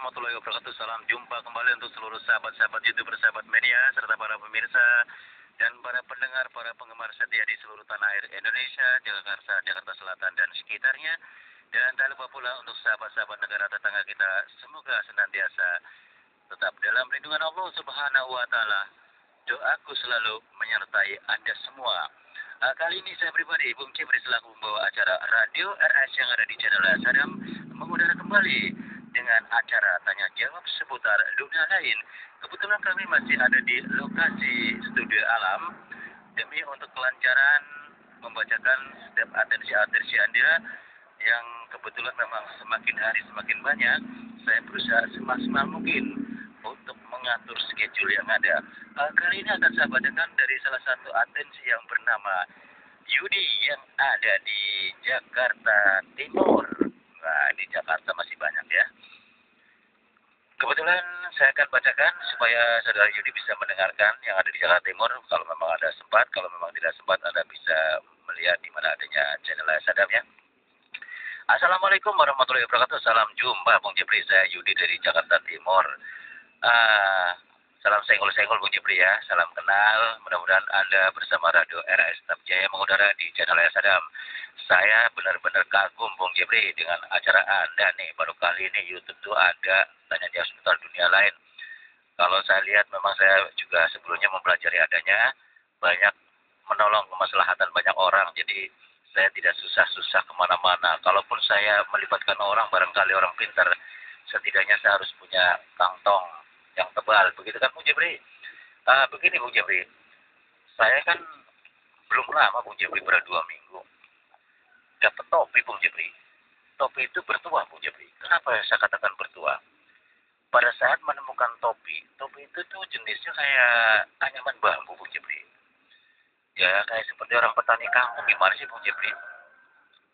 warahmatullahi wabarakatuh. Salam jumpa kembali untuk seluruh sahabat-sahabat YouTube, sahabat media, serta para pemirsa dan para pendengar, para penggemar setia di seluruh tanah air Indonesia, Jakarta, Jakarta Selatan dan sekitarnya. Dan tak lupa pula untuk sahabat-sahabat negara tetangga kita, semoga senantiasa tetap dalam lindungan Allah Subhanahu wa Ta'ala. Doaku selalu menyertai Anda semua. Kali ini saya pribadi, Bung Cipri selaku membawa acara Radio RS yang ada di channel Sadam, mengudara kembali dengan acara tanya jawab seputar dunia lain. Kebetulan kami masih ada di lokasi studio alam demi untuk kelancaran membacakan setiap atensi Anda yang kebetulan memang semakin hari semakin banyak. Saya berusaha semaksimal mungkin untuk mengatur schedule yang ada. Kali ini akan saya bacakan dari salah satu atensi yang bernama Yudi yang ada di Jakarta Timur. Nah, di Jakarta masih banyak ya. Kebetulan saya akan bacakan supaya saudara Yudi bisa mendengarkan yang ada di Jakarta Timur. Kalau memang ada sempat, kalau memang tidak sempat, Anda bisa melihat di mana adanya channel Sadam ya. Assalamualaikum warahmatullahi wabarakatuh. Salam jumpa Bung Jepri, saya Yudi dari Jakarta Timur. Salam senggol-senggol Bung Jepri ya. Salam kenal. Mudah-mudahan Anda bersama Radio RS Tetap Jaya mengudara di channel Sadam. Saya benar-benar kagum Bung Jepri dengan acara Anda nih. Baru kali ini YouTube tuh ada tanya jawab seputar dunia lain. Kalau saya lihat memang saya juga sebelumnya mempelajari adanya, banyak menolong kemaslahatan banyak orang. Jadi saya tidak susah-susah kemana-mana. Kalaupun saya melibatkan orang, barangkali orang pintar, setidaknya saya harus punya kantong yang tebal. Begitu kan Bung Jepri? Begini Bung Jepri, saya kan belum lama Bung Jepri, baru 2 minggu. Dapat topi Bung Jepri. Topi itu bertuah Bung Jepri. Kenapa saya katakan bertuah? Pada saat menemukan topi itu tuh jenisnya kayak anyaman bambu Bung Jepri. Ya kayak seperti orang petani kampung, gimana sih Bung Jepri?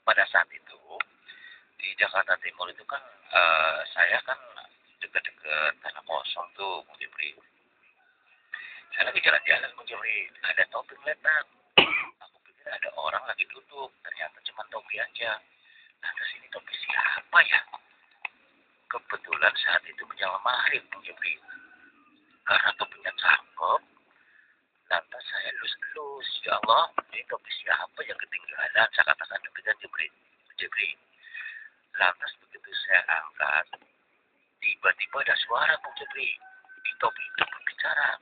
Pada saat itu di Jakarta Timur itu kan saya kan dekat-dekat tanah kosong tuh Bung Jepri. Saya lagi jalan-jalan Bung Jepri, ada topi meletak. Aku pikir ada orang lagi duduk, ternyata cuma topi aja. Nah terus ini topi siapa ya? Kebetulan saat itu menjelang maghrib Bung Jepri. Karena topinya cakep, lantas saya elus-elus. Ya Allah, ini topi siapa yang ketinggalan? Saya katakan demikian Jepri. Lantas begitu saya angkat, tiba-tiba ada suara Bung Jepri. Di topi itu berbicara.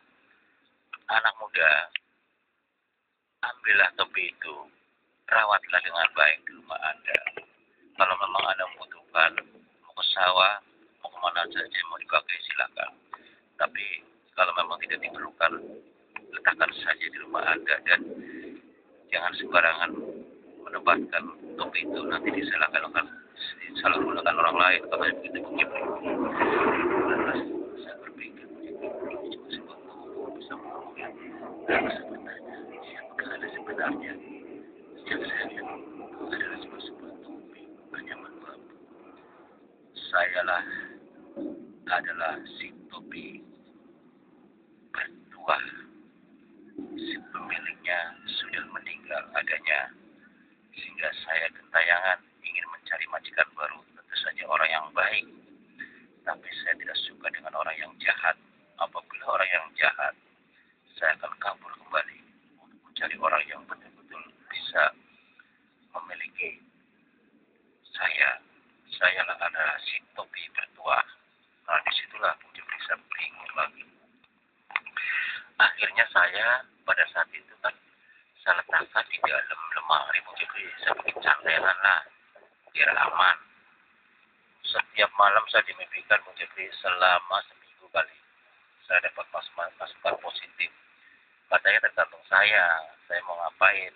Anak muda, ambillah topi itu, rawatlah dengan baik di rumah Anda. Kalau memang Anda membutuhkan, mau ke sawah, mau kemana saja, mau dipakai silakan. Tapi kalau memang tidak diperlukan, letakkan saja di rumah Anda dan jangan sembarangan menempatkan topi itu, nanti disalahgunakan orang lain. Katanya begitu Bung Jepri. Lantas saya berpikir ini cuma sebuah ngomong bisa ngomong ya. Lalu saya bertanya, siapakah ada sebenarnya? Yang saya lihat adalah sebuah topi anyaman bambu. Sayalah adalah si topi bertuah. Si pemiliknya sudah meninggal adanya, sehingga saya gentayangan ingin mencari majikan baru, tentu saja orang yang baik. Tapi saya tidak suka dengan orang yang jahat. Apabila orang yang jahat, saya akan kabur kembali untuk mencari orang yang betul-betul bisa memiliki saya. Sayalah adalah si topi bertuah. Nah disitulah Bung Jepri saya bingung lagi. Akhirnya saya pada saat itu kan saya letakkan di dalam lemari Bung Jepri. Saya bikin cantelan lah biar aman. Setiap malam saya dimimpikan Bung Jepri selama seminggu kali saya dapat masukan positif. Katanya tergantung saya mau ngapain.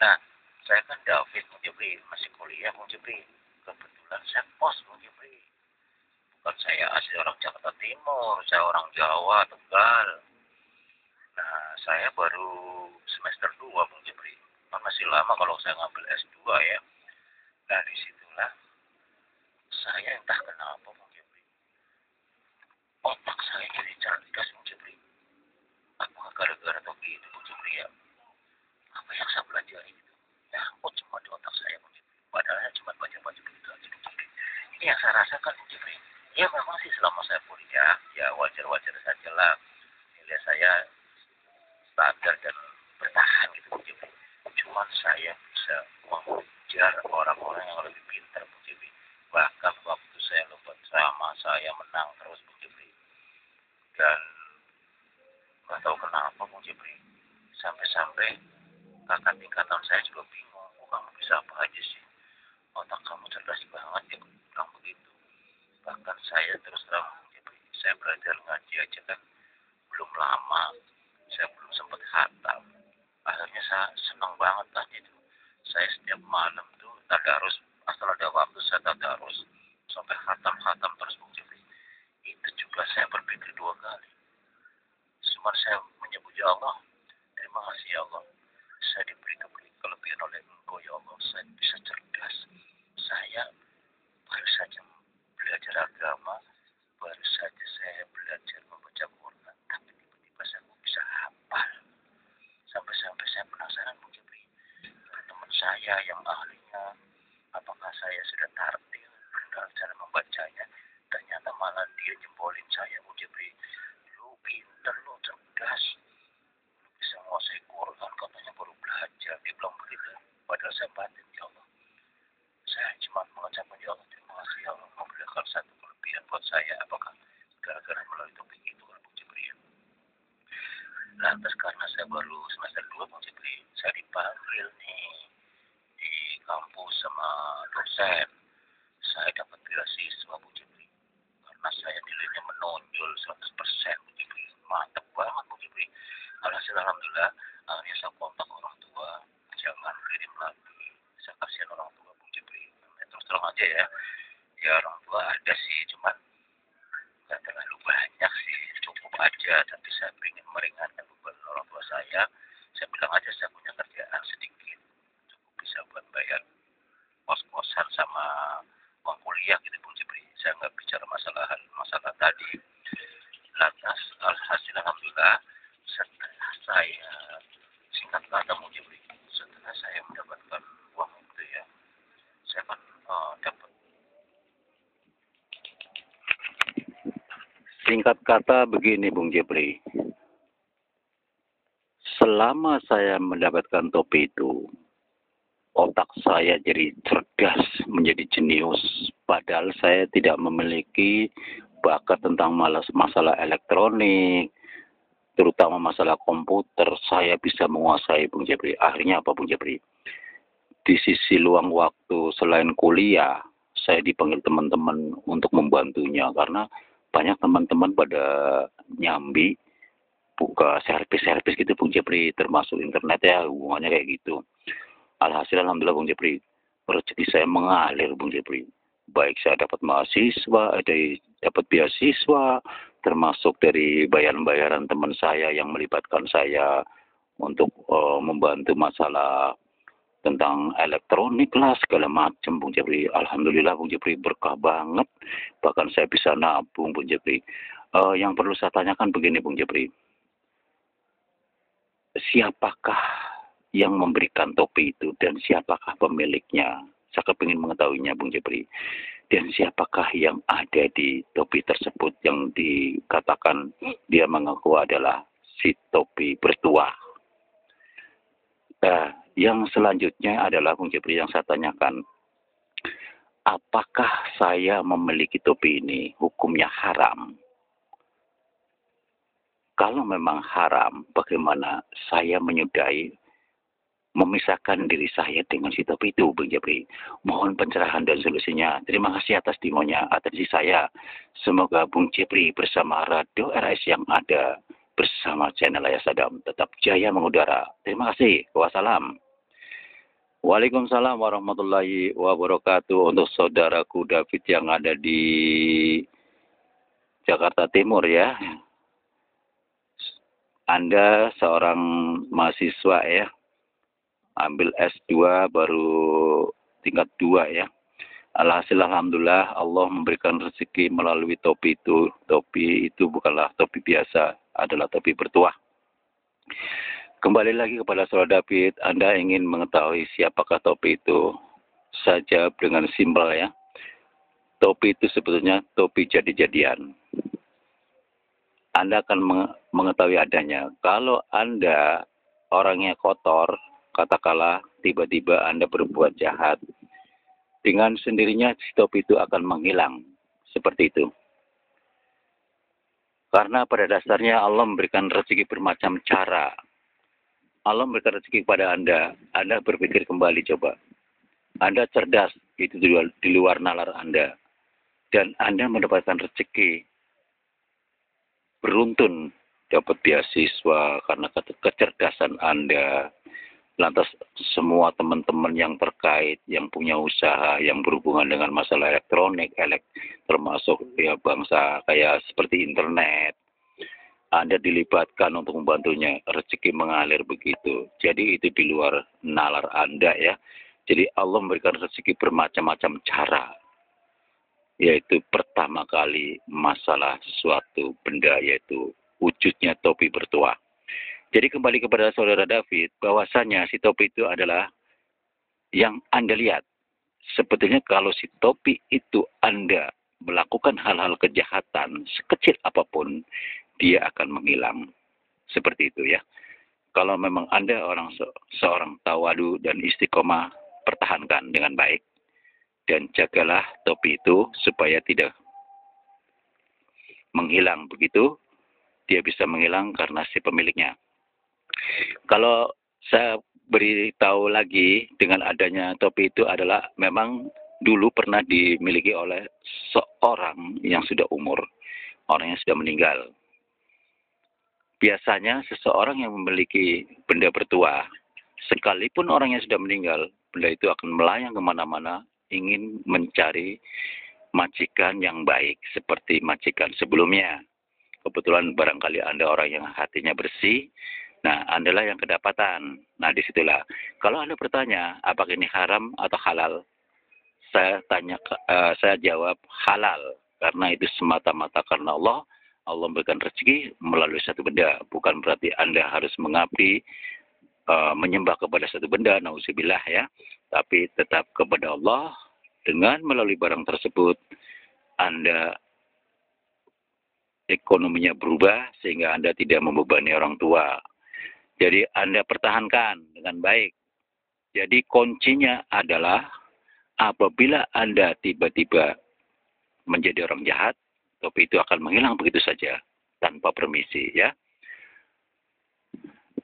Nah saya kan David Bung Jepri, masih kuliah Bung Jepri. Kebetulan saya pos Bung Jepri. Bukan saya asli orang Jakarta Timur, saya orang Jawa, Tegal. Nah, saya baru semester 2 Bung Jepri. Masih lama kalau saya ngambil S2 ya. Nah, disitulah saya entah kenapa Bung Jepri. Otak saya jadi cerdas Bung Jepri. Apakah gara-gara topi itu Bung Jepri ya? Apa yang saya pelajari itu? Ya, kok cuma di otak saya Bung Jepri. Padahal saya cuma baca-baca begitu aja Bung Jepri. Ini yang saya rasakan Bung Jepri. Ya memang sih selama saya kuliah, ya wajar-wajar saja lah. Nilai saya standar dan bertahan gitu Bung Jimmy. Cuman saya bisa mengejar orang-orang yang lebih pintar Bung Jimmy. Bahkan waktu saya lomba drama saya menang terus Bung Jimmy. Dan nggak tahu kenapa Bung Jimmy. Sampai-sampai kakak tingkatan saya juga bingung. Oh, kamu bisa apa aja sih? Otak kamu cerdas banget ya bilang begitu. Bahkan saya terus terang Bung Jimmy. Saya belajar ngaji aja kan belum lama. Saya belum sempat khatam. Akhirnya saya senang banget lah itu. Saya setiap malam tuh tadarus, asal ada waktu saya tadarus sampai khatam-khatam terus Bung Jimmy. Itu juga saya berpikir dua kali. Cuma saya menyebut ya Allah, terima kasih ya Allah. Saya diberi kelebihan oleh Engkau ya Allah. Saya bisa cerdas. Saya baru saja belajar agama, baru saja saya belajar membaca Quran, tapi tiba-tiba saya bisa hafal. Sampai-sampai saya penasaran Bung Jibri, teman saya yang ahlinya, apakah saya sudah tartil dalam cara membacanya? Ternyata malah dia jempolin saya Bung Jibri. Lu pinter, lu cerdas, lu bisa menguasai Quran, katanya baru belajar. Dia bilang begitu. Padahal saya batin ya Allah. Saya cuma mengucapkan ya Allah, terima kasih ya Allah, memberikan satu kelebihan buat saya. Apakah gara-gara melalui topik itu kan Bung Jibri ya? Lantas karena saya baru semester 2 Bung Jibri, saya dipanggil nih di kampus sama dosen. Saya dapat beasiswa Bung Jibri. Karena saya nilainya menonjol 100% Bung Jibri. Mantap banget Bung Jibri. Alhasil alhamdulillah, akhirnya saya kontak orang tua, jangan kirim lagi. Saya kasihan orang tua Bung Jibri. Terus terang aja ya. Ya orang tua ada sih, cuman nggak terlalu banyak sih, cukup aja. Tapi saya ingin meringankan beban orang tua saya. Saya bilang aja saya punya kerjaan sedikit, cukup bisa buat bayar kos-kosan sama uang kuliah gitu Bung Jibri. Saya nggak bicara masalah tadi. Lantas alhasil alhamdulillah setelah saya singkat kata Bung Jibri, setelah saya mendapatkan uang itu ya, saya kan dapat. Singkat kata begini Bung Jepri, selama saya mendapatkan topi itu, otak saya jadi cerdas, menjadi jenius. Padahal saya tidak memiliki bakat tentang masalah elektronik, terutama masalah komputer. Saya bisa menguasai Bung Jepri. Akhirnya apa Bung Jepri? Di sisi luang waktu selain kuliah, saya dipanggil teman-teman untuk membantunya karena banyak teman-teman pada nyambi buka servis-servis gitu Bung Jepri, termasuk internet ya, hubungannya kayak gitu. Alhasil alhamdulillah Bung Jepri, rezeki saya mengalir Bung Jepri. Baik saya dapat mahasiswa, ada dapat beasiswa, termasuk dari bayaran-bayaran teman saya yang melibatkan saya untuk membantu masalah tentang elektronik lah segala macam Bung Jepri. Alhamdulillah Bung Jepri, berkah banget. Bahkan saya bisa nabung Bung Jepri. Yang perlu saya tanyakan begini Bung Jepri. Siapakah yang memberikan topi itu dan siapakah pemiliknya? Saya kepingin mengetahuinya Bung Jepri. Dan siapakah yang ada di topi tersebut yang dikatakan dia mengaku adalah si topi bertuah. Yang selanjutnya adalah Bung Jepri yang saya tanyakan, apakah saya memiliki topi ini hukumnya haram? Kalau memang haram, bagaimana saya menyudahi memisahkan diri saya dengan si topi itu, Bung Jepri? Mohon pencerahan dan solusinya. Terima kasih atas timonya, atensi saya. Semoga Bung Jepri bersama Radio RS yang ada, bersama channel Ayah Sadam tetap jaya mengudara. Terima kasih. Wassalam. Waalaikumsalam warahmatullahi wabarakatuh. Untuk saudaraku David yang ada di Jakarta Timur ya. Anda seorang mahasiswa ya. Ambil S2 baru tingkat 2 ya. Alhasil alhamdulillah Allah memberikan rezeki melalui topi itu. Topi itu bukanlah topi biasa, adalah topi bertuah. Kembali lagi kepada saudara David, Anda ingin mengetahui siapakah topi itu? Saya jawab dengan simpel ya. topi itu sebetulnya topi jadi-jadian. Anda akan mengetahui adanya. Kalau Anda orangnya kotor, katakanlah tiba-tiba Anda berbuat jahat, dengan sendirinya si topi itu akan menghilang. Seperti itu. Karena pada dasarnya Allah memberikan rezeki bermacam cara. Allah memberikan rezeki kepada Anda. Anda berpikir kembali coba. Anda cerdas, itu di luar nalar Anda. Dan Anda mendapatkan rezeki. Beruntun dapat beasiswa karena kecerdasan Anda. Lantas semua teman-teman yang terkait, yang punya usaha, yang berhubungan dengan masalah elektronik, termasuk ya bangsa kayak seperti internet, Anda dilibatkan untuk membantunya, rezeki mengalir begitu. Jadi itu di luar nalar Anda ya. Jadi Allah memberikan rezeki bermacam-macam cara. Yaitu pertama kali masalah sesuatu benda, yaitu wujudnya topi bertuah. Jadi kembali kepada saudara David, bahwasanya si topi itu adalah yang Anda lihat. Sebetulnya kalau si topi itu Anda melakukan hal-hal kejahatan sekecil apapun, dia akan menghilang. Seperti itu ya. Kalau memang Anda seorang tawadu dan istiqomah, pertahankan dengan baik. Dan jagalah topi itu supaya tidak menghilang begitu. Dia bisa menghilang karena si pemiliknya. Kalau saya beritahu lagi dengan adanya topi itu adalah memang dulu pernah dimiliki oleh seorang yang sudah umur. Orang yang sudah meninggal. Biasanya seseorang yang memiliki benda bertuah, sekalipun orang yang sudah meninggal, benda itu akan melayang kemana-mana, ingin mencari majikan yang baik seperti majikan sebelumnya. Kebetulan barangkali Anda orang yang hatinya bersih, nah Andalah yang kedapatan. Nah disitulah. Kalau Anda bertanya, apakah ini haram atau halal? Saya jawab halal. Karena itu semata-mata karena Allah. Allah memberikan rezeki melalui satu benda. Bukan berarti Anda harus mengabdi, menyembah kepada satu benda, nauzubillah ya. Tapi tetap kepada Allah. Dengan melalui barang tersebut, Anda ekonominya berubah sehingga Anda tidak membebani orang tua. Jadi Anda pertahankan dengan baik. Jadi kuncinya adalah apabila Anda tiba-tiba menjadi orang jahat, topi itu akan menghilang begitu saja tanpa permisi ya.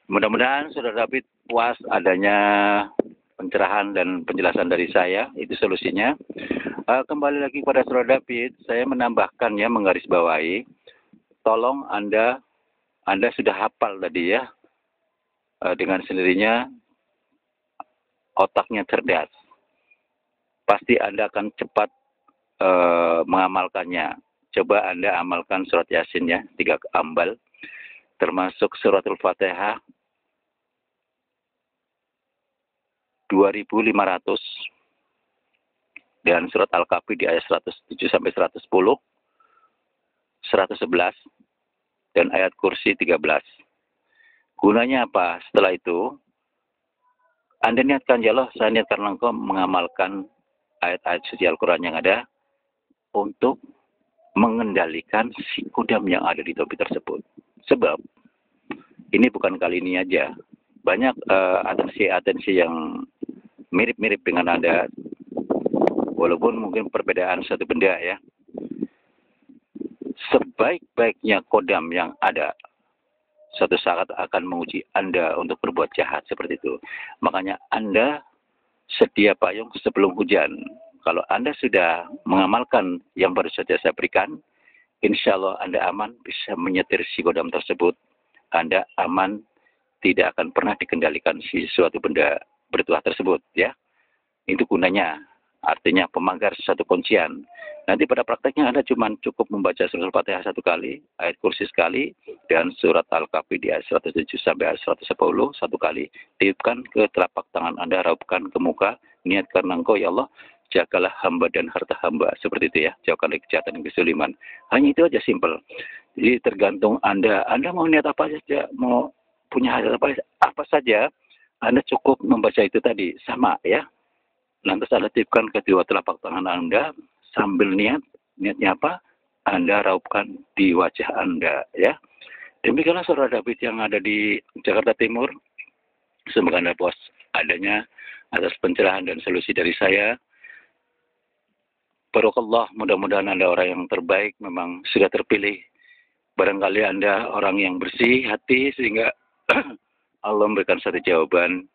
Mudah-mudahan Saudara David puas adanya pencerahan dan penjelasan dari saya, itu solusinya. Kembali lagi kepada Saudara David, saya menambahkan ya, menggarisbawahi, tolong Anda sudah hafal tadi ya, dengan sendirinya otaknya cerdas. Pasti Anda akan cepat mengamalkannya. Coba Anda amalkan surat Yasin ya, 3 ambal, termasuk suratul Fatihah 2500 dan surat Al-Kahfi di ayat 107 sampai 110, 111 dan ayat kursi 13. Gunanya apa? Setelah itu Anda niatkan, ya Allah, saya niatkan engkau mengamalkan ayat-ayat suci Al-Quran yang ada untuk mengendalikan si kudam yang ada di topi tersebut. Sebab ini bukan kali ini aja. Banyak atensi-atensi yang mirip-mirip dengan Anda, walaupun mungkin perbedaan satu benda ya. Sebaik-baiknya kodam yang ada, suatu saat akan menguji Anda untuk berbuat jahat seperti itu. Makanya Anda sedia payung sebelum hujan. Kalau Anda sudah mengamalkan yang baru saja saya berikan, insya Allah Anda aman bisa menyetir si kodam tersebut. Anda aman, tidak akan pernah dikendalikan si suatu benda bertuah tersebut ya. Itu gunanya. Artinya pemanggar satu kuncian. Nanti pada prakteknya Anda cuma cukup membaca surat Al-Fatihah 1 kali, ayat kursi sekali, dan surat Al-Kahfi di ayat 107 sampai ayat 110 1 kali. Tiupkan ke telapak tangan Anda, raupkan ke muka, niatkan engkau ya Allah, jagalah hamba dan harta hamba. Seperti itu ya, jauhkan dari kejahatan dan kesuliman. Hanya itu aja, simpel. Jadi tergantung Anda mau niat apa saja, mau punya hajat apa saja, Anda cukup membaca itu tadi, sama ya. Lantas Anda tiupkan kedua telapak tangan Anda, sambil niatnya apa? Anda raupkan di wajah Anda, ya. Demikianlah saudara David yang ada di Jakarta Timur. Semoga Anda puas adanya atas pencerahan dan solusi dari saya. Barokallah, mudah-mudahan Anda orang yang terbaik, memang sudah terpilih. Barangkali Anda orang yang bersih hati sehingga Allah memberikan satu jawaban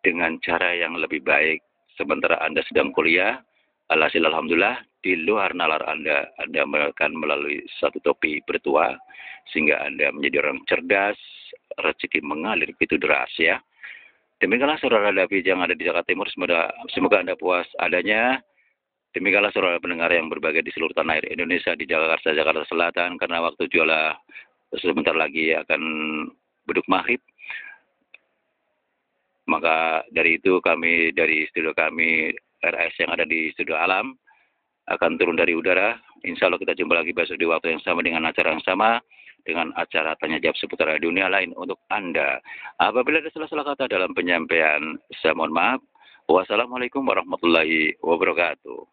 dengan cara yang lebih baik. Sementara Anda sedang kuliah, alhasil alhamdulillah di luar nalar Anda akan melalui satu topi bertuah sehingga Anda menjadi orang cerdas, rezeki mengalir begitu deras, ya. Demikianlah saudara David yang ada di Jakarta Timur, semoga Anda puas adanya. Demikianlah saudara pendengar yang berbagai di seluruh tanah air Indonesia, di Jakarta Selatan, karena waktu jualah sebentar lagi akan beduk maghrib. Maka dari itu kami dari studio kami RS yang ada di Studio Alam akan turun dari udara. Insya Allah kita jumpa lagi besok di waktu yang sama dengan acara yang sama, dengan acara tanya jawab seputar dunia lain untuk Anda. Apabila ada salah-salah kata dalam penyampaian, saya mohon maaf. Wassalamualaikum warahmatullahi wabarakatuh.